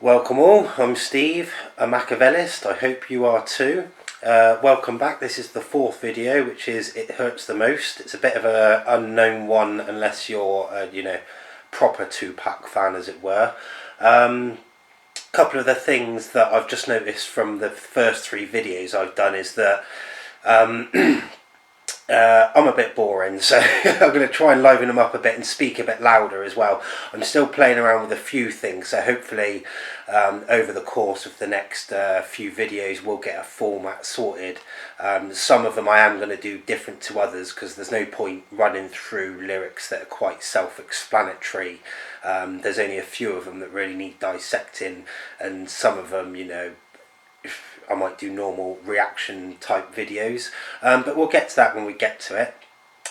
Welcome all, I'm Steve, a Makavelist. I hope you are too. Welcome back. This is the fourth video, which is It Hurts the Most. It's a bit of an unknown one unless you're a proper Tupac fan, as it were. Couple of the things that I've just noticed from the first three videos I've done is that I'm a bit boring, so I'm going to try and liven them up a bit and speak a bit louder as well. I'm still playing around with a few things, so hopefully over the course of the next few videos we'll get a format sorted. Some of them I am going to do different to others because there's no point running through lyrics that are quite self-explanatory. There's only a few of them that really need dissecting, and some of them, I might do normal reaction type videos, but we'll get to that when we get to it.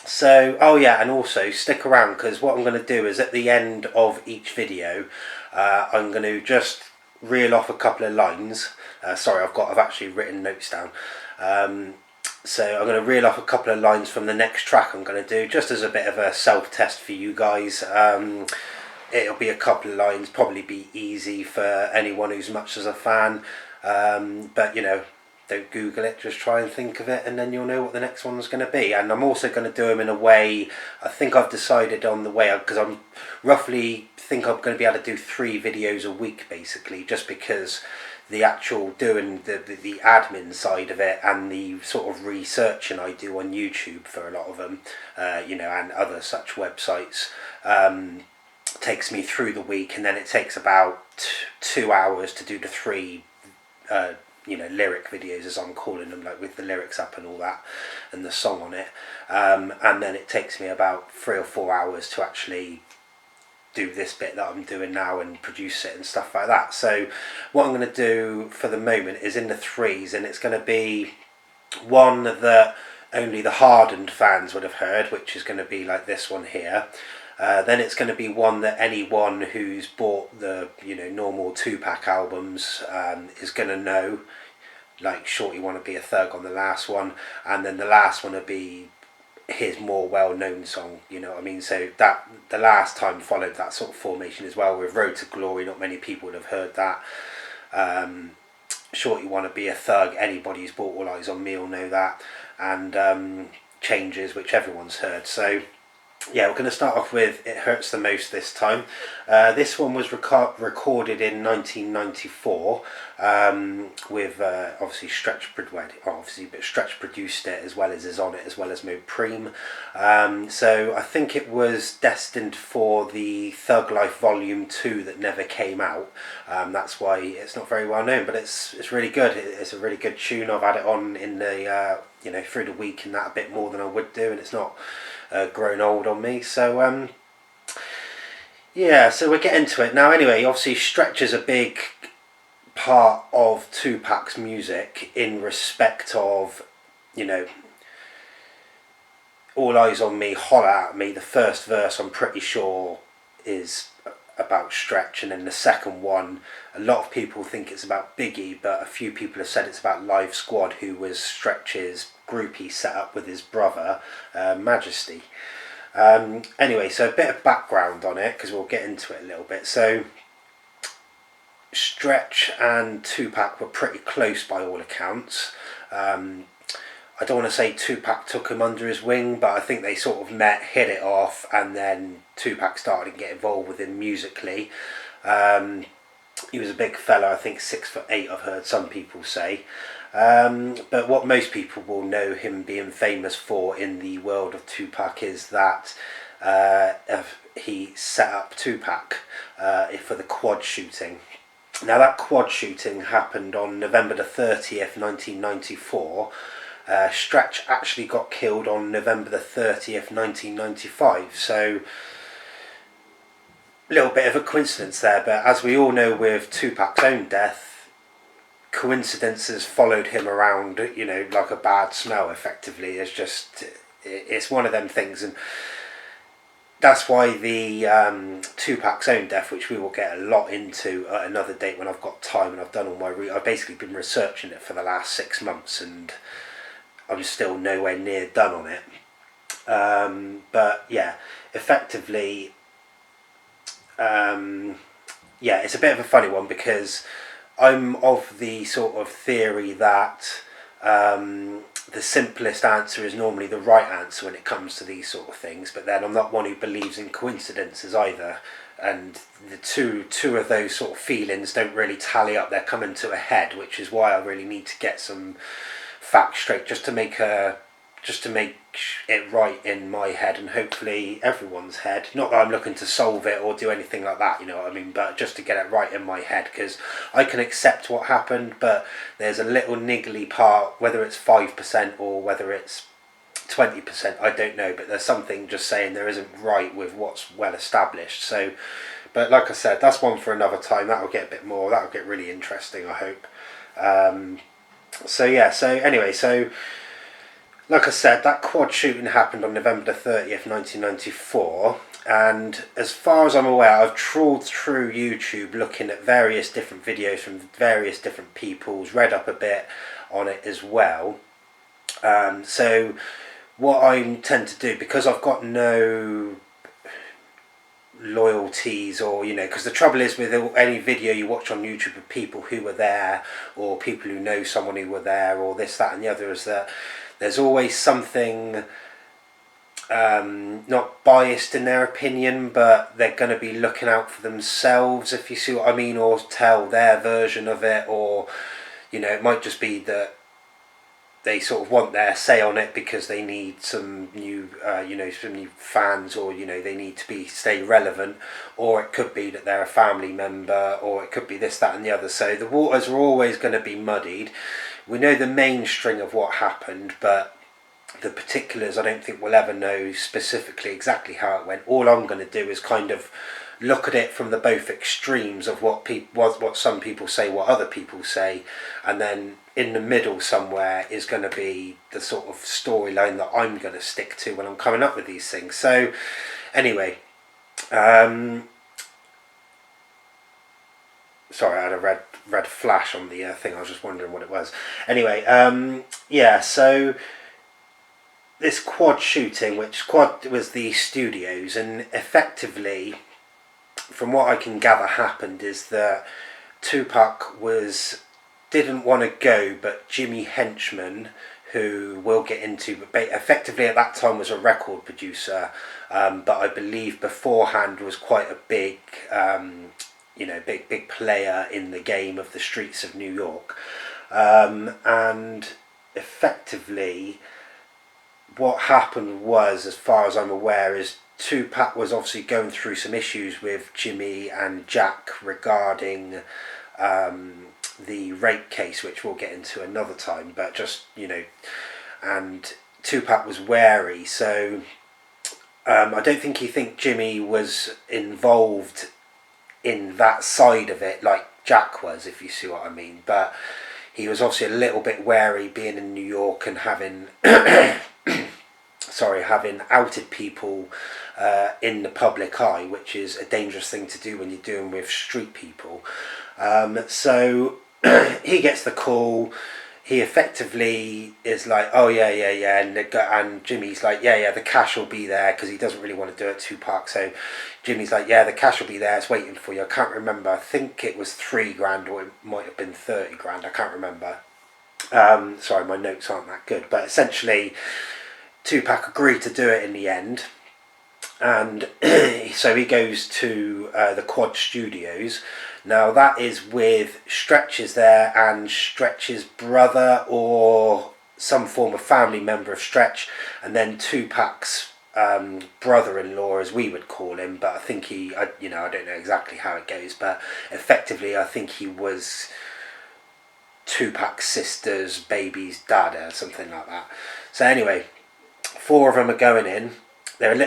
So, oh yeah, and also stick around because what I'm going to do is at the end of each video I'm going to just reel off a couple of lines. Sorry, I've actually written notes down. So I'm going to reel off a couple of lines from the next track I'm going to do, just as a bit of a self-test for you guys. It'll be a couple of lines, probably be easy for anyone who's much as a fan. But don't Google it, just try and think of it and then you'll know what the next one's going to be. And I'm also going to do them in a way, I think I've decided on the way, because I'm roughly think I'm going to be able to do 3 videos a week basically, just because the actual doing the admin side of it and the sort of researching I do on YouTube for a lot of them, and other such websites, takes me through the week, and then it takes about 2 hours to do the 3 lyric videos, as I'm calling them, like with the lyrics up and all that and the song on it, and then it takes me about 3 or 4 hours to actually do this bit that I'm doing now and produce it and stuff like that. So what I'm going to do for the moment is in the 3s, and it's going to be one that only the hardened fans would have heard, which is going to be like this one here. Then it's going to be one that anyone who's bought the normal Tupac albums is going to know, like Shorty Wanna Be a Thug on the last one, and then the last one will be his more well-known song, you know what I mean? So that the last time followed that sort of formation as well with Road to Glory. Not many people would have heard that. Shorty Wanna Be a Thug, anybody who's bought All Eyes on Me will know that, and Changes, which everyone's heard. So yeah, we're going to start off with It Hurts the Most this time. This one was recorded in 1994 with obviously Stretch produced it as well as is on it, as well as Mo Preem. So I think it was destined for the Thug Life Vol.2 that never came out. That's why it's not very well known, but it's really good. It's a really good tune. I've had it on in the through the week and that a bit more than I would do, and it's not grown old on me. So yeah, so we're getting to it now. Anyway, obviously Stretch is a big part of Tupac's music in respect of All Eyes on Me, Holler at Me. The first verse I'm pretty sure is about Stretch, and then the second one a lot of people think it's about Biggie, but a few people have said it's about Live Squad, who was Stretch's group he set up with his brother Majesty. Anyway, so a bit of background on it because we'll get into it a little bit. So Stretch and Tupac were pretty close by all accounts. I don't want to say Tupac took him under his wing, but I think they sort of met, hit it off, and then Tupac started to get involved with him musically. He was a big fella, I think 6'8", I've heard some people say. But what most people will know him being famous for in the world of Tupac is that he set up Tupac for the quad shooting. Now that quad shooting happened on November the 30th, 1994. Stretch actually got killed on November the 30th, 1995. So a little bit of a coincidence there, but as we all know with Tupac's own death, coincidences followed him around, like a bad smell effectively. It's one of them things, and that's why the Tupac's own death, which we will get a lot into at another date when I've got time and I've done all my I've basically been researching it for the last 6 months and I'm still nowhere near done on it. But yeah, effectively yeah, it's a bit of a funny one, because I'm of the sort of theory that the simplest answer is normally the right answer when it comes to these sort of things, but then I'm not one who believes in coincidences either, and the two of those sort of feelings don't really tally up. They're coming to a head, which is why I really need to get some facts straight, just to make it right in my head, and hopefully everyone's head. Not that I'm looking to solve it or do anything like that, you know what I mean, but just to get it right in my head, because I can accept what happened, but there's a little niggly part, whether it's 5% or whether it's 20%, I don't know, but there's something just saying there isn't right with what's well established. So, but like I said, that's one for another time. That'll get a bit more, that'll get really interesting, I hope. So yeah, so anyway, so like I said, that quad shooting happened on November the 30th, 1994, and as far as I'm aware, I've trawled through YouTube looking at various different videos from various different peoples, read up a bit on it as well. So what I tend to do, because I've got no loyalties, or you know, because the trouble is with any video you watch on YouTube of people who were there, or people who know someone who were there, or this, that and the other, is that there's always something not biased in their opinion, but they're going to be looking out for themselves, if you see what I mean, or tell their version of it, or you know, it might just be that they sort of want their say on it because they need some new, you know, some new fans, or you know, they need to stay relevant, or it could be that they're a family member, or it could be this, that, and the other. So the waters are always going to be muddied. We know the main string of what happened, but the particulars I don't think we'll ever know specifically exactly how it went. All I'm going to do is kind of look at it from the both extremes of what some people say, what other people say, and then in the middle somewhere is going to be the sort of storyline that I'm going to stick to when I'm coming up with these things. So anyway, sorry, I had a red flash on the thing. I was just wondering what it was. Anyway, yeah, so this quad shooting, which quad was the studios, and effectively, from what I can gather, happened is that Tupac didn't want to go, but Jimmy Henchman, who we'll get into, but effectively at that time was a record producer, but I believe beforehand was quite a big, you know, big player in the game of the streets of New York, and effectively what happened was, as far as I'm aware, is Tupac was obviously going through some issues with Jimmy and Jack regarding the rape case, which we'll get into another time, but just, you know, and Tupac was wary, so I don't think Jimmy was involved in that side of it like Jack was, if you see what I mean, but he was obviously a little bit wary being in New York and having having outed people in the public eye, which is a dangerous thing to do when you're dealing with street people. So he gets the call. He effectively is like, oh yeah, and Jimmy's like, yeah, the cash will be there, because he doesn't really want to do it Tupac. So Jimmy's like, yeah, the cash will be there, it's waiting for you. I can't remember, I think it was $3,000 or it might have been $30,000, I can't remember. Sorry, my notes aren't that good, but essentially Tupac agreed to do it in the end, and so he goes to the Quad Studios. Now that is with Stretch's there, and Stretch's brother or some form of family member of Stretch, and then Tupac's brother-in-law, as we would call him, but I think I don't know exactly how it goes, but effectively I think he was Tupac's sister's baby's dad or something like that. So anyway, 4 of them are going in.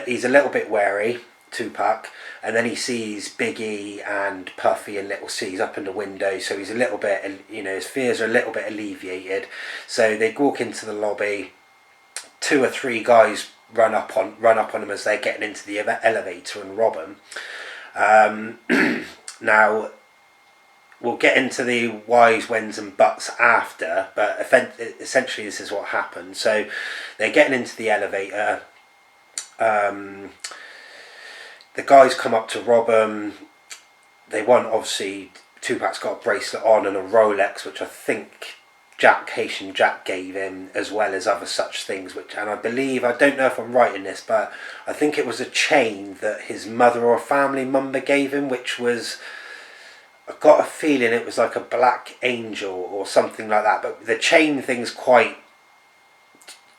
He's a little bit wary, Tupac, and then he sees Biggie and Puffy and Little C's up in the window, so he's a little bit, you know, his fears are a little bit alleviated. So they walk into the lobby. 2 or 3 guys run up on him as they're getting into the elevator and rob him. Now we'll get into the whys, whens and buts after, but essentially this is what happened. So they're getting into the elevator. The guys come up to rob him. they want, obviously, Tupac's got a bracelet on and a Rolex, which I think Haitian Jack gave him, as well as other such things, and I believe, I don't know if I'm right in this, but I think it was a chain that his mother or family member gave him, which was, I've got a feeling it was like a black angel or something like that, but the chain thing's quite,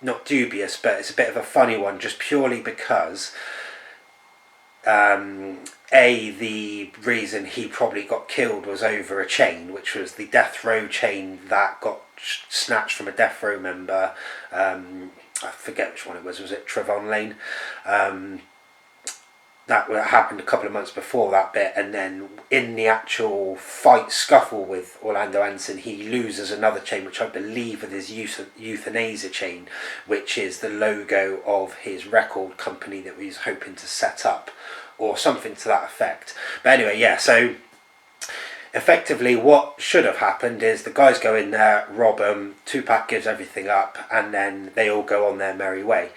not dubious, but it's a bit of a funny one, just purely because the reason he probably got killed was over a chain, which was the death row chain that got snatched from a death row member. I forget which one it was it Trevon Lane? That happened a couple of months before that bit, and then in the actual fight scuffle with Orlando Anson, he loses another chain, which I believe is his euthanasia chain, which is the logo of his record company that he's hoping to set up, or something to that effect. But anyway, yeah, so effectively what should have happened is the guys go in there, rob them, Tupac gives everything up, and then they all go on their merry way,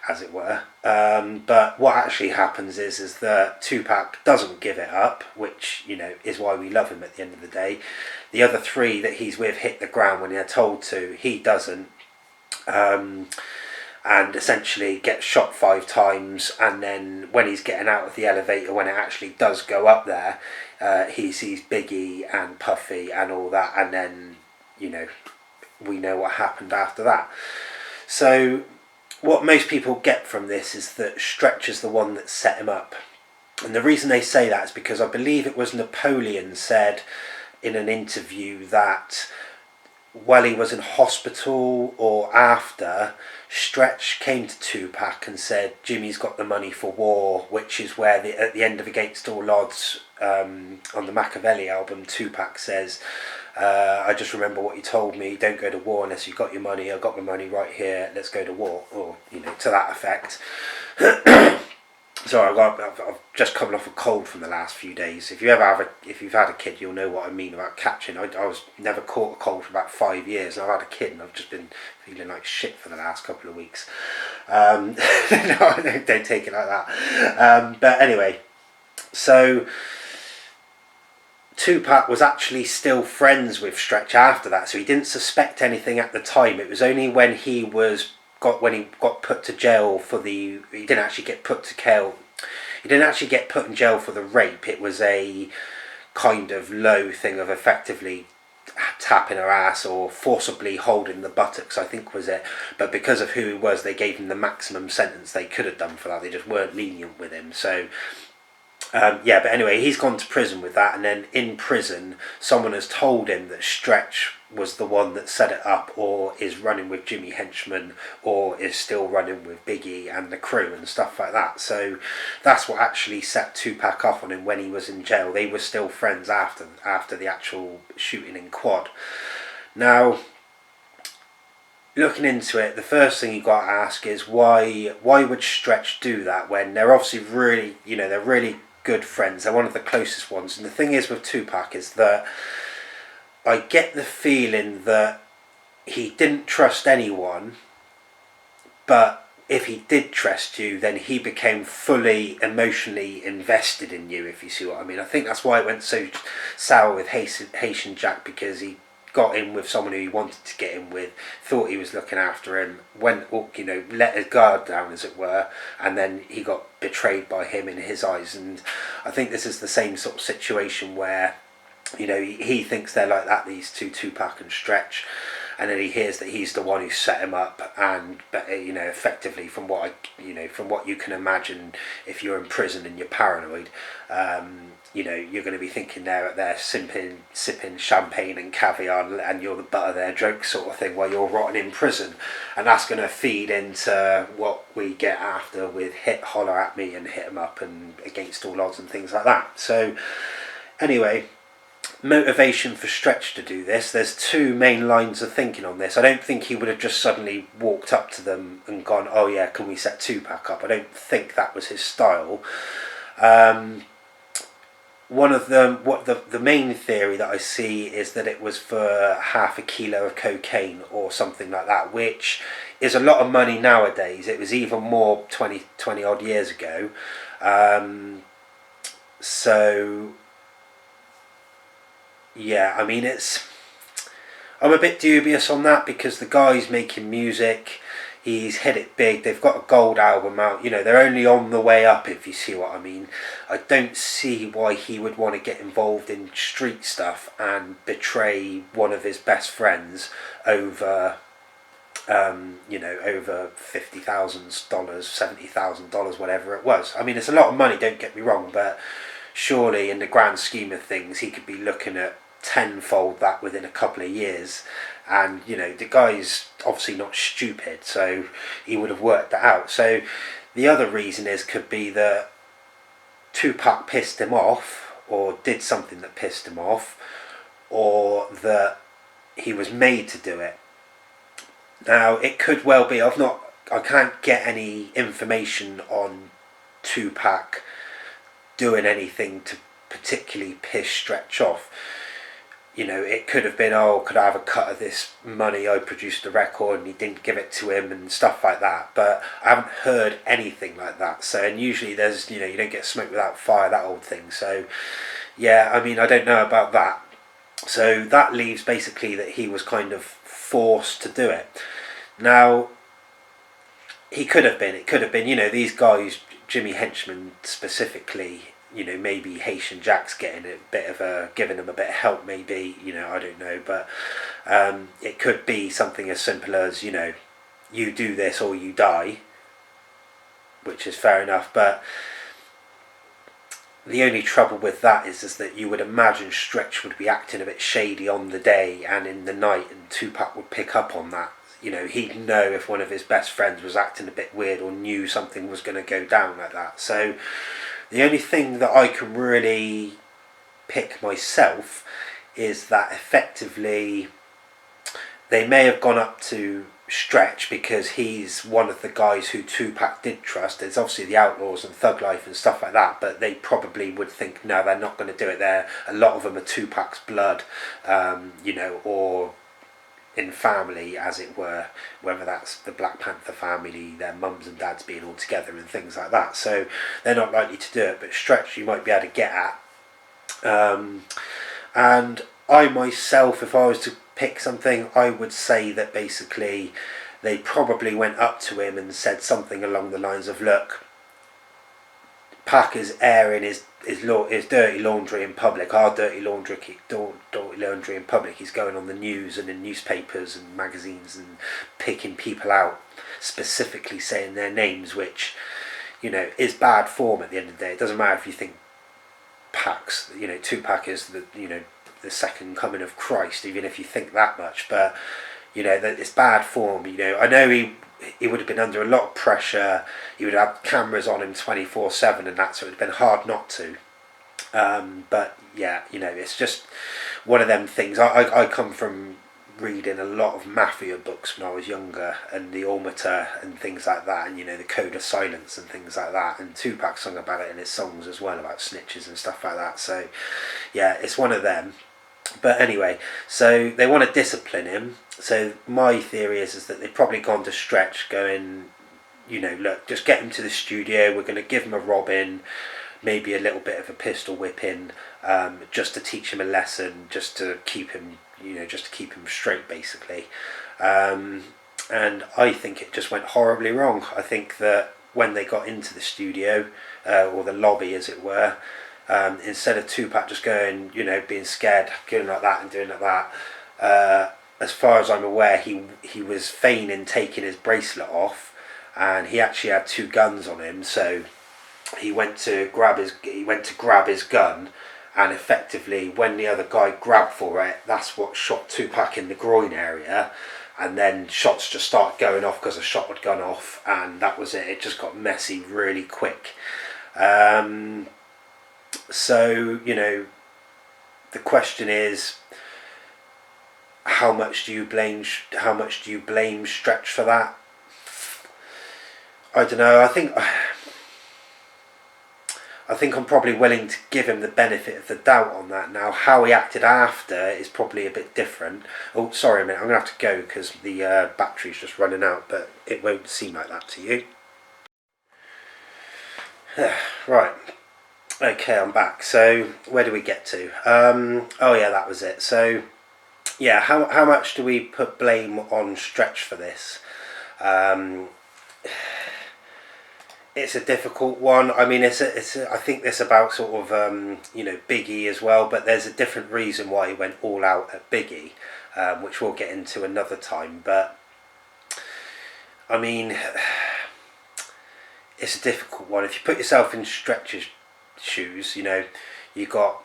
as it were. But what actually happens is that Tupac doesn't give it up, which, you know, is why we love him at the end of the day. The other three that he's with hit the ground when they're told to. He doesn't. And essentially gets shot 5 times, and then when he's getting out of the elevator, when it actually does go up there, he sees Biggie and Puffy and all that, and then, you know, we know what happened after that. So what most people get from this is that Stretch is the one that set him up. And the reason they say that is because I believe it was Napoleon said in an interview that while he was in hospital or after, Stretch came to Tupac and said, Jimmy's got the money for war, which is where at the end of Against All Odds, on the Makavelist album, Tupac says, I just remember what you told me, don't go to war unless you've got your money, I've got my money right here, let's go to war, or, you know, to that effect. Sorry, I've just coming off a cold from the last few days. If you've had a kid, you'll know what I mean about catching. I was never caught a cold for about 5 years, and I've had a kid, and I've just been feeling like shit for the last couple of weeks. No, don't take it like that. But anyway, so Tupac was actually still friends with Stretch after that, so he didn't suspect anything at the time. It was only when he got put to jail for he didn't actually get put in jail for the rape. It was a kind of low thing of effectively tapping her ass or forcibly holding the buttocks, I think was it. But because of who he was, they gave him the maximum sentence they could have done for that. They just weren't lenient with him. So yeah, but anyway, he's gone to prison with that, and then in prison someone has told him that Stretch was the one that set it up, or is running with Jimmy Henchman, or is still running with Biggie and the crew and stuff like that. So that's what actually set Tupac off on him when he was in jail. They were still friends after the actual shooting in Quad. Now, looking into it, the first thing you got to ask is why would Stretch do that when they're obviously really, you know, they're really good friends. They're one of the closest ones. And the thing is with Tupac is that I get the feeling that he didn't trust anyone, but if he did trust you, then he became fully emotionally invested in you, if you see what I mean. I think that's why it went so sour with Haitian Jack, because he got in with someone who he wanted to get in with, thought he was looking after him, went, you know, let his guard down, as it were, and then he got betrayed by him in his eyes. And I think this is the same sort of situation where, you know, he thinks they're like that, these two, Tupac and Stretch, and then he hears that he's the one who set him up. And you know, effectively, from what you can imagine, if you're in prison and you're paranoid, you know, you're going to be thinking they're sipping champagne and caviar, and you're the butt of their joke, sort of thing, while you're rotting in prison. And that's going to feed into what we get after with Hit, Holler at Me, and Hit 'Em Up, and Against All Odds, and things like that. So anyway, motivation for Stretch to do this, there's two main lines of thinking on this. I don't think he would have just suddenly walked up to them and gone, oh yeah, can we set Tupac up? I don't think that was his style. One of them, the main theory that I see is that it was for half a kilo of cocaine or something like that, which is a lot of money nowadays. It was even more 20 odd years ago. So yeah, I mean, I'm a bit dubious on that because the guy's making music. He's hit it big. They've got a gold album out. You know, they're only on the way up, if you see what I mean. I don't see why he would want to get involved in street stuff and betray one of his best friends over, you know, over $50,000, $70,000, whatever it was. I mean, it's a lot of money, don't get me wrong, but surely in the grand scheme of things, he could be looking at tenfold that within a couple of years. And you know, the guy's obviously not stupid, so he would have worked that out. So the other reason could be that Tupac pissed him off, or did something that pissed him off, or that he was made to do it. Now it could well be, I can't get any information on Tupac doing anything to particularly piss Stretch off. You know, it could have been, oh, could I have a cut of this money? I produced the record and he didn't give it to him and stuff like that. But I haven't heard anything like that. So, and usually there's, you know, you don't get smoke without fire, that old thing. So, yeah, I mean, I don't know about that. So that leaves basically that he was kind of forced to do it. Now, it could have been, you know, these guys, Jimmy Henchman specifically, you know, maybe Haitian Jack's getting a bit of giving him a bit of help, maybe, you know, I don't know, but it could be something as simple as, you know, you do this or you die, which is fair enough, but the only trouble with that is that you would imagine Stretch would be acting a bit shady on the day and in the night, and Tupac would pick up on that. You know, he'd know if one of his best friends was acting a bit weird or knew something was going to go down like that. So the only thing that I can really pick myself is that effectively they may have gone up to Stretch because he's one of the guys who Tupac did trust. There's obviously the Outlaws and Thug Life and stuff like that, but they probably would think, no, they're not going to do it there. A lot of them are Tupac's blood, you know, or in family, as it were, whether that's the Black Panther family, their mums and dads being all together and things like that. So they're not likely to do it, but Stretch you might be able to get at. And I myself, if I was to pick something, I would say that basically they probably went up to him and said something along the lines of, look, Pac is airing his dirty laundry in public, our dirty laundry in public. He's going on the news and in newspapers and magazines and picking people out, specifically saying their names, which, you know, is bad form at the end of the day. It doesn't matter if you think Tupac is the second coming of Christ, even if you think that much, but you know that it's bad form. You know, I know he would have been under a lot of pressure. He would have cameras on him 24/7 and that, so it would have been hard not to. But yeah, you know, it's just one of them things. I come from reading a lot of mafia books when I was younger, and the Ormeter and things like that, and you know, the Code of Silence and things like that, and Tupac sung about it in his songs as well, about snitches and stuff like that. So yeah, it's one of them. But anyway, so they want to discipline him. So my theory is that they've probably gone to Stretch going, you know, look, just get him to the studio, we're going to give him a robbing, maybe a little bit of a pistol whipping, just to teach him a lesson, just to keep him, you know, just to keep him straight, basically. And I think it just went horribly wrong. I think that when they got into the studio, or the lobby as it were, instead of Tupac just going, you know, being scared, going like that and doing like that, as far as I'm aware, he was feigning taking his bracelet off, and he actually had two guns on him. So he went to grab his gun, and effectively, when the other guy grabbed for it, that's what shot Tupac in the groin area. And then shots just started going off because a shot had gone off, and that was it. It just got messy really quick. So, you know, the question is, how much do you blame Stretch for that? I don't know. I think I'm probably willing to give him the benefit of the doubt on that. Now, how he acted after is probably a bit different. Oh, sorry a minute, I'm going to have to go because the battery's just running out, but it won't seem like that to you. Right. Okay, I'm back. So where do we get to? Oh yeah, that was it. So yeah, how much do we put blame on Stretch for this? It's a difficult one. I mean, I think it's about sort of Biggie as well, but there's a different reason why he went all out at Biggie, which we'll get into another time. But I mean, it's a difficult one. If you put yourself in Stretch's shoes, you got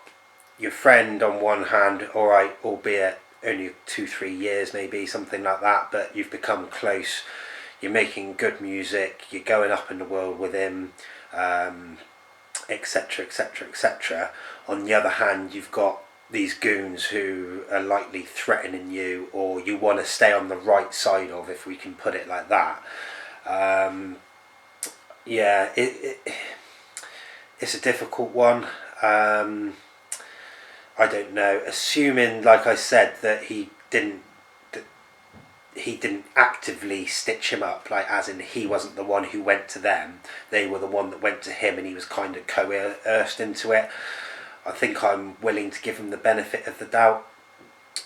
your friend on one hand, all right, albeit only 2-3 years, maybe something like that, but you've become close. You're making good music. You're going up in the world with him, etc., etc., etc. On the other hand, you've got these goons who are likely threatening you, or you want to stay on the right side of, if we can put it like that. Yeah, it's a difficult one. I don't know. Assuming, like I said, that he didn't actively stitch him up, like as in he wasn't the one who went to them, they were the one that went to him, and he was kind of coerced into it. I think I'm willing to give him the benefit of the doubt.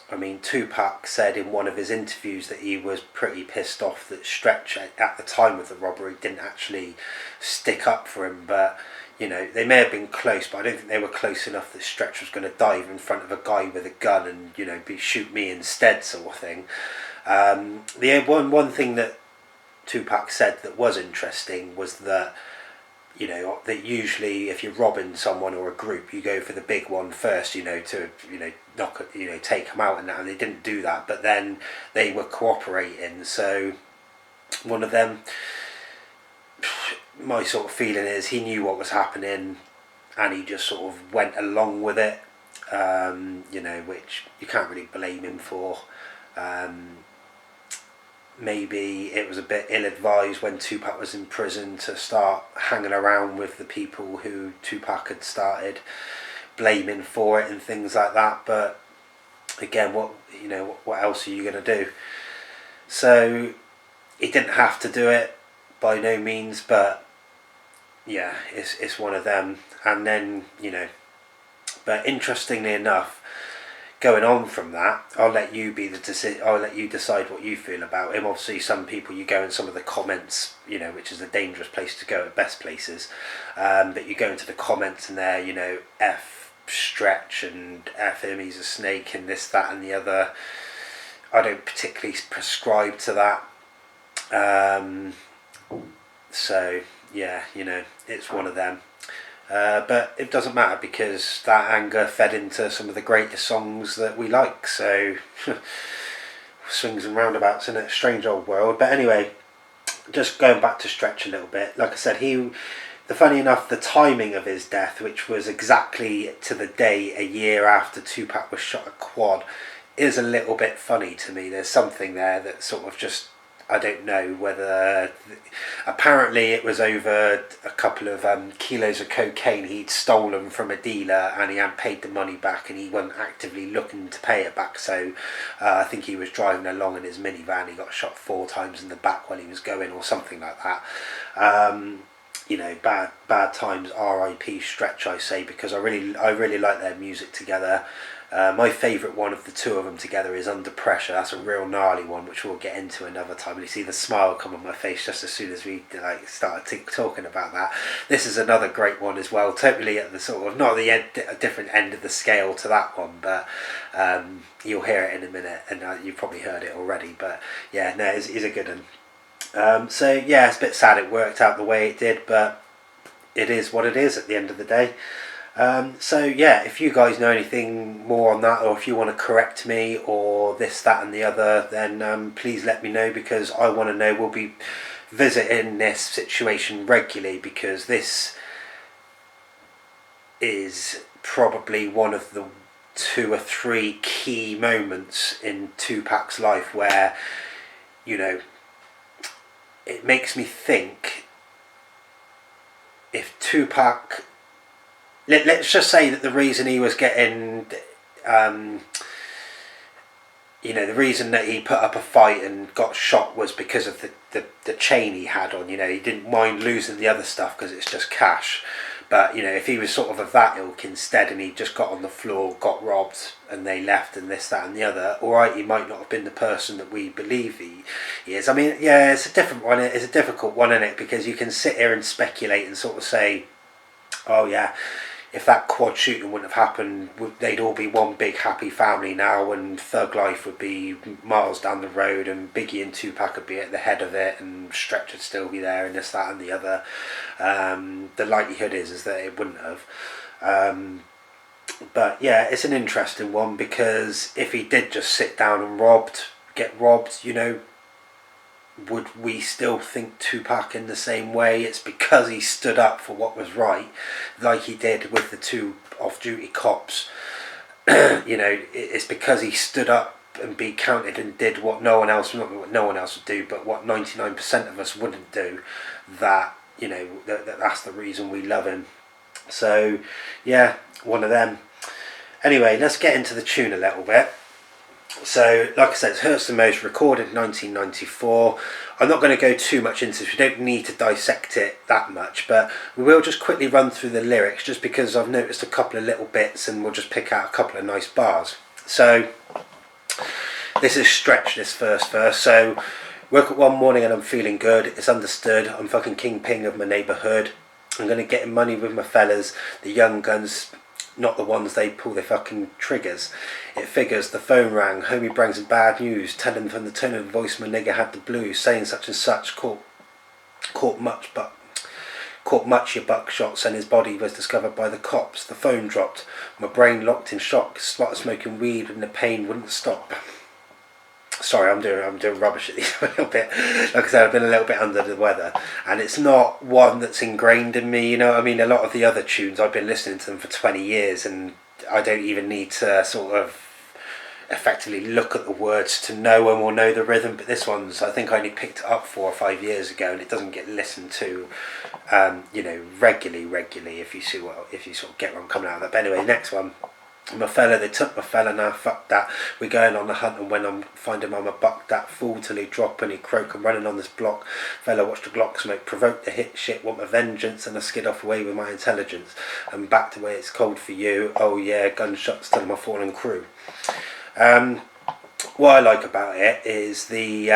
I mean, Tupac said in one of his interviews that he was pretty pissed off that Stretch at the time of the robbery didn't actually stick up for him, but they may have been close, but I don't think they were close enough that Stretch was going to dive in front of a guy with a gun and shoot me instead, sort of thing. The one thing that Tupac said that was interesting was that that usually if you're robbing someone or a group, you go for the big one first, to knock, take them out, and that, and they didn't do that, but then they were cooperating. So one of them, my sort of feeling is he knew what was happening and he just sort of went along with it, which you can't really blame him for. Maybe it was a bit ill-advised when Tupac was in prison to start hanging around with the people who Tupac had started blaming for it and things like that. But again, what else are you going to do? So he didn't have to do it, by no means, but yeah, it's one of them. And then but interestingly enough, going on from that, I'll let you decide what you feel about him. Obviously, some people, you go in some of the comments, which is a dangerous place to go at best places. But you go into the comments and there, F Stretch and F him, he's a snake, and this, that, and the other. I don't particularly prescribe to that. So yeah, it's one of them. But it doesn't matter, because that anger fed into some of the greatest songs that we like. So swings and roundabouts in a strange old world. But anyway, just going back to Stretch a little bit. Like I said, funny enough, the timing of his death, which was exactly to the day a year after Tupac was shot at Quad, is a little bit funny to me. There's something there that sort of just, I don't know whether. Apparently, it was over a couple of kilos of cocaine he'd stolen from a dealer, and he hadn't paid the money back, and he wasn't actively looking to pay it back. So I think he was driving along in his minivan. He got shot 4 times in the back while he was going, or something like that. Bad times. R.I.P. Stretch, I say, because I really like their music together. My favourite one of the two of them together is Under Pressure. That's a real gnarly one, which we'll get into another time. And you see the smile come on my face just as soon as we started talking about that. This is another great one as well. Totally at the sort of, not a different end of the scale to that one, but you'll hear it in a minute, and you've probably heard it already. But yeah, no, it's a good one. So yeah, it's a bit sad it worked out the way it did, but it is what it is at the end of the day. So yeah, if you guys know anything more on that, or if you want to correct me or this, that, and the other, then please let me know, because I want to know. We'll be visiting this situation regularly, because this is probably one of the 2 or 3 key moments in Tupac's life where it makes me think, if Tupac, let's just say that the reason he was getting, the reason that he put up a fight and got shot was because of the chain he had on. He didn't mind losing the other stuff because it's just cash. But, you know, if he was sort of that ilk instead, and he just got on the floor, got robbed, and they left, and this, that, and the other, all right, he might not have been the person that we believe he is. I mean, yeah, it's a different one. It's a difficult one, isn't it? Because you can sit here and speculate and sort of say, oh yeah, if that quad shooting wouldn't have happened, they'd all be one big happy family now, and Thug Life would be miles down the road, and Biggie and Tupac would be at the head of it, and Stretch would still be there, and this, that, and the other. The likelihood is that it wouldn't have. But yeah, it's an interesting one, because if he did just sit down and get robbed, you know, would we still think Tupac in the same way? It's because he stood up for what was right, like he did with the two off-duty cops. You know, it's because he stood up and be counted and did what no one else, not what no one else would do, but what 99% of us wouldn't do, that, you know, that's the reason we love him. So yeah, one of them. Anyway, let's get into the tune a little bit. So, like I said, it Hurts the Most, recorded in 1994. I'm not going to go too much into this, we don't need to dissect it that much, but we will just quickly run through the lyrics, just because I've noticed a couple of little bits, and we'll just pick out a couple of nice bars. So, this is Stretch, this first verse. So, woke up one morning and I'm feeling good, it's understood, I'm fucking kingpin of my neighbourhood, I'm going to get money with my fellas, the young guns, not the ones they pull their fucking triggers. It figures, the phone rang, homie brings some bad news, telling from the tone of the voice my nigga had the blues, saying such and such, caught much your buckshots, and his body was discovered by the cops. The phone dropped, my brain locked in shock, started smoking weed and the pain wouldn't stop. Sorry, I'm doing rubbish at these a little bit. Like I said, I've been a little bit under the weather, and it's not one that's ingrained in me. You know, I mean, a lot of the other tunes, I've been listening to them for 20 years, and I don't even need to sort of effectively look at the words to know them or know the rhythm. But this one's, I think I only picked it up 4 or 5 years ago, and it doesn't get listened to, you know, regularly. If you sort of get where I'm coming out of that. But anyway, next one. My fella, they took my fella, now fuck that. We're going on the hunt, and when I'm find him, I'm a buck that fool till he drop and he croak. I'm running on this block. Fella, watch the Glock smoke, provoke the hit shit, want my vengeance, and I skid off away with my intelligence. And back to where it's cold for you. Oh yeah, gunshots to my fallen crew. What I like about it is the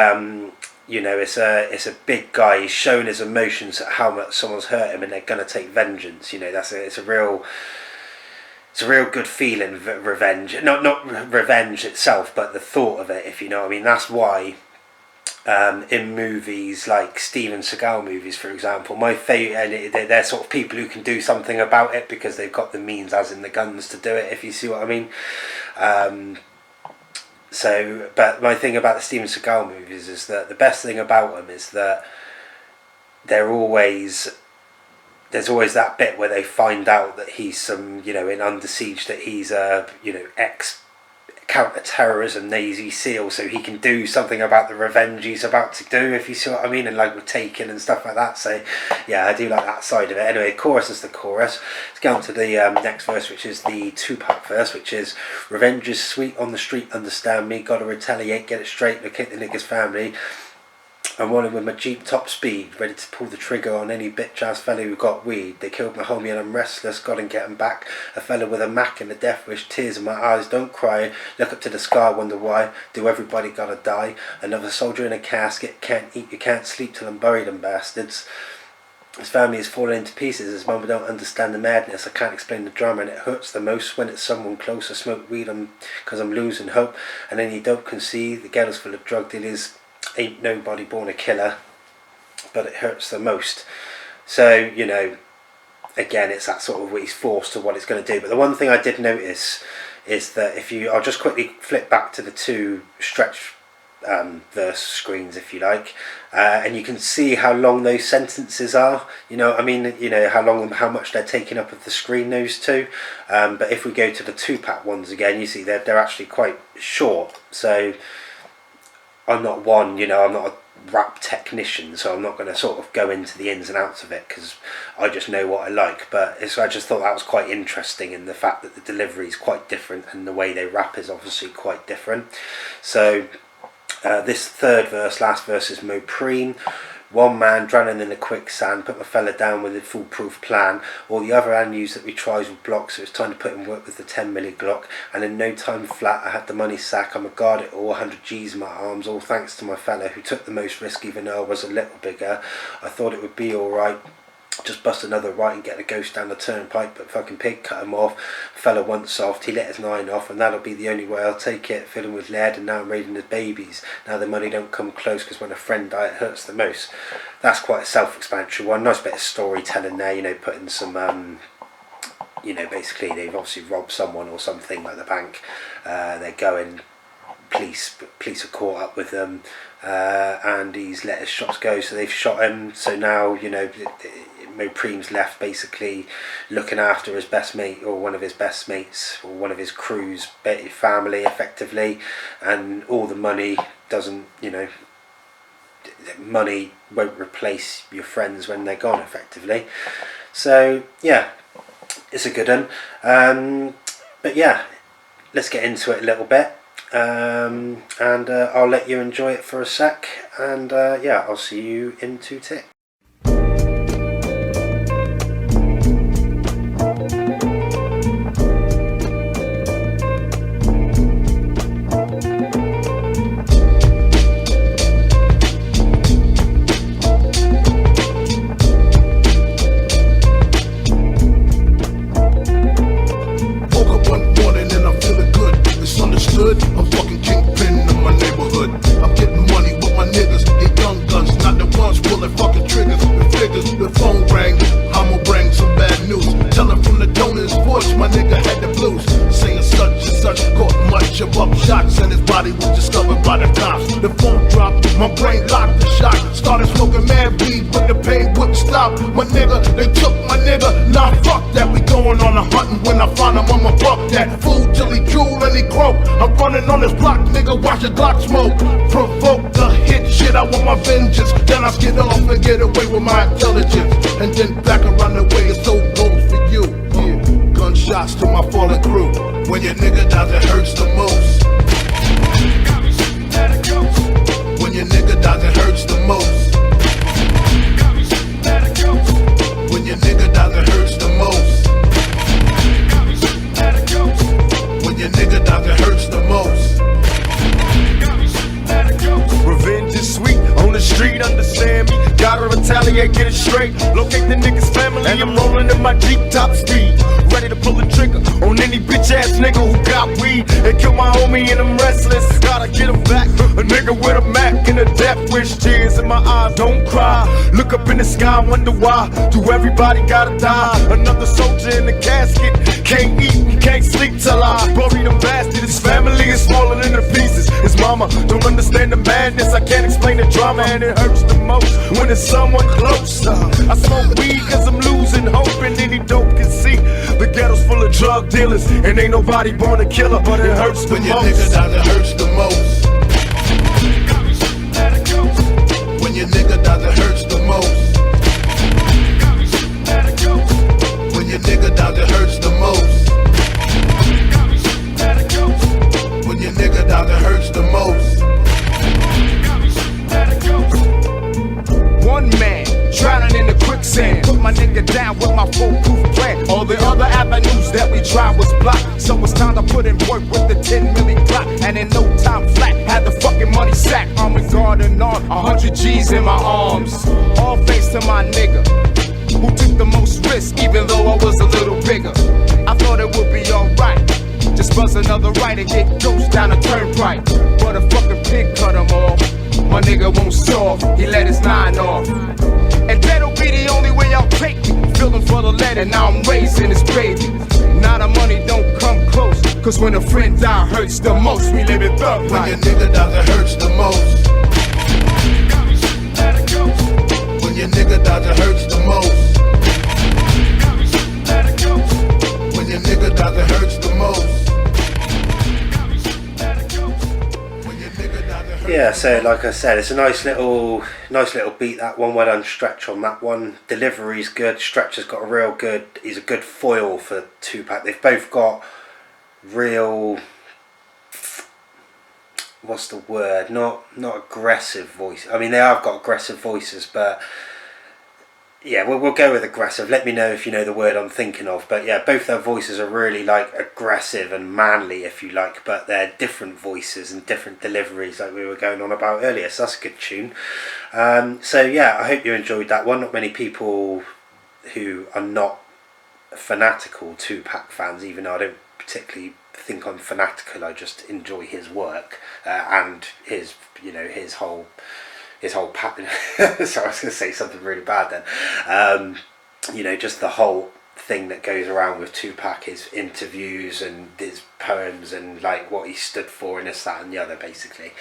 you know, it's a big guy. He's showing his emotions at how much someone's hurt him, and they're gonna take vengeance. You know, it's a real good feeling, revenge. Not revenge itself, but the thought of it, if you know what I mean. That's why in movies like Steven Seagal movies, for example, my favourite, and they're sort of people who can do something about it because they've got the means, as in the guns, to do it, if you see what I mean. But my thing about the Steven Seagal movies is that the best thing about them is that there's always that bit where they find out that he's some, you know, in Under Siege, that he's a, you know, ex-counter-terrorism Navy SEAL, so he can do something about the revenge he's about to do, if you see what I mean, and like with Taken and stuff like that. So yeah, I do like that side of it. Anyway, chorus is the chorus. Let's get on to the next verse, which is the Tupac verse, which is: revenge is sweet on the street, understand me, gotta retaliate, get it straight, locate the nigga's family. I'm rolling with my Jeep top speed, ready to pull the trigger on any bitch ass fella who got weed. They killed my homie and I'm restless, gotta get him back. A fella with a Mac and a death wish, tears in my eyes, don't cry. Look up to the sky, wonder why. Do everybody gotta die? Another soldier in a casket, can't eat, you can't sleep till I'm buried, them bastards. His family is falling into pieces, his mama don't understand the madness. I can't explain the drama, and it hurts the most when it's someone close. I smoke weed cause I'm losing hope, and any dope can see the ghetto's full of drug dealers. Ain't nobody born a killer, but it hurts the most. So, you know, again, it's that sort of he's forced to what it's going to do. But the one thing I did notice is that I'll just quickly flip back to the two Stretch verse screens, if you like, and you can see how long those sentences are. You know, I mean, you know, how much they're taking up of the screen, those two. But if we go to the Tupac ones again, you see they're actually quite short. So I'm not I'm not a rap technician, so I'm not going to sort of go into the ins and outs of it, because I just know what I like. But I just thought that was quite interesting, in the fact that the delivery is quite different and the way they rap is obviously quite different. So this third verse, last verse, is Mopreme. one man drowning in the quicksand, put my fella down with a foolproof plan, or the other hand used that we tried with blocks, so it was time to put in work with the 10mm Glock, and in no time flat I had the money sack. I'm a guard it all, 100 G's in my arms, all thanks to my fella who took the most risk even though I was a little bigger. I thought it would be alright, just bust another right and get the ghost down the turnpike, but fucking pig cut him off. Fella once soft, he let his 9 off, and that'll be the only way I'll take it. Filling with lead, and now I'm raiding his babies. Now the money don't come close, because when a friend dies it hurts the most. That's quite a self-explanatory one. Nice bit of storytelling there, you know, putting some you know, basically they've obviously robbed someone or something like the bank. They're going, police are caught up with them, and he's let his shots go, so they've shot him. So now, you know, Mo Preem's left basically looking after his best mate, or one of his best mates, or one of his crew's family effectively, and all the money doesn't, you know, money won't replace your friends when they're gone effectively. So yeah, it's a good one. But yeah, let's get into it a little bit, and I'll let you enjoy it for a sec, and yeah, I'll see you in 2 ticks. I'm fucking kingpin in my neighborhood. I'm getting money with my niggas. They young guns, not the ones pulling fucking triggers. The figures, the phone rang. I'ma bring some bad news. Telling from the donor's voice, my nigga had the blues. Saying such and such, caught much of shots, and his body was discovered by the cops. The phone dropped, my brain locked the shot. Started smoking mad weed, but the pain wouldn't stop. My nigga, they took my nigga. Nah, fuck that, we going on a hunting. When I find him, I'ma fuck that fool till he drool and he croak. I'm running on this block, nigga, watch the Glock smoke. Provoke the hit shit, I want my vengeance. Then I skid off and get away with my intelligence. And then back around the way, it's so goes for you. Yeah. Gunshots to my fallen crew. When your nigga dies, it hurts the most. When your nigga dies, it hurts the most. When your nigga dies, it hurts the most. When your nigga dies, it hurts the most. Revenge is sweet, on the street, understand me. Gotta retaliate, get it straight. Locate the nigga's family, and I'm rolling in my Jeep top speed. Ready to pull the trigger on any bitch ass nigga who got weed. And kill my homie and I'm restless, gotta get him back. A nigga with a Mac and a death wish, tears in my eyes, don't cry. Look up in the sky, wonder why. Do everybody gotta die? Another soldier in the casket, can't eat, can't sleep till I bury them bastard. His family is falling into pieces. His mama don't understand the madness, I can't explain the drama, and it hurts the most when it's someone close. I smoke weed cause I'm losing hope, and any dope can see the ghetto's full of drug dealers, and ain't nobody born a killer, but it hurts the most. When your nigga dies, it hurts the most. When your nigga dies, it hurts the most. When your nigga dies, it hurts the most. When your nigga dies, it hurts the most. One man drowning in the quicksand, put my nigga down with my foolproof plan. All the other avenues that we tried was blocked, so it's time to put in work with the 10mm clock. And in no time flat, had the fucking money sacked. I'm guarding on 100 G's in my arms. All thanks to my nigga who took the most risk, even though I was a little bigger. I thought it would be alright, just buzz another right and get ghost down a turnpike. But a fucking pig cut him off. My nigga won't solve, he let his 9 off. And that'll be the only way I'll take me. Feeling for the lead, and now I'm raising his baby. Now the money don't come close, cause when a friend die hurts the most. We live it thug life. When your nigga dies, it hurts the most. When your nigga dies, it hurts the most. When your nigga dies, it hurts the most. Yeah, so like I said, it's a nice little beat, that one. Well done Stretch on that one. Delivery's good. Stretch has got a real good, he's a good foil for Tupac. They've both got real, what's the word? Not aggressive voice. I mean, they have got aggressive voices, but yeah, we'll go with aggressive. Let me know if you know the word I'm thinking of. But yeah, both their voices are really like aggressive and manly, if you like, but they're different voices and different deliveries, like we were going on about earlier. So that's a good tune. So yeah, I hope you enjoyed that one. Not many people who are not fanatical Tupac fans, even though I don't particularly think I'm fanatical. I just enjoy his work and his whole pattern. So I was going to say something really bad then. Just the whole thing that goes around with Tupac, his interviews and his poems and like what he stood for and this, that and the other, basically.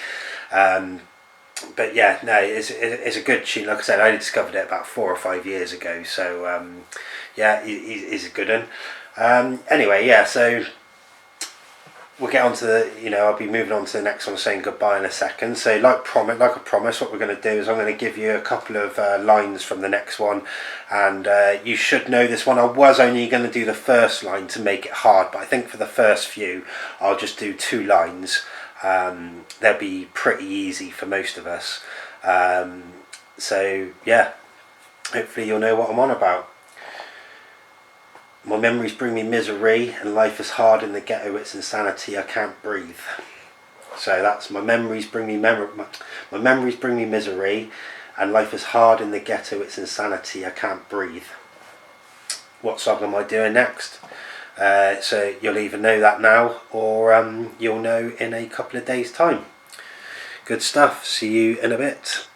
But yeah, no, it's a good tune. Like I said, I only discovered it about 4 or 5 years ago. So yeah, he's a good one. Anyway, yeah, so we'll get on to I'll be moving on to the next one, saying goodbye in a second. So like I promised, what we're going to do is I'm going to give you a couple of lines from the next one, and you should know this one. I was only going to do the first line to make it hard, but I think for the first few I'll just do 2 lines. They'll be pretty easy for most of us. So yeah, hopefully you'll know what I'm on about. My memories bring me misery, and life is hard in the ghetto, it's insanity, I can't breathe. So that's my memories bring me misery, and life is hard in the ghetto, it's insanity, I can't breathe. What song am I doing next? So you'll either know that now, or you'll know in a couple of days' time. Good stuff. See you in a bit.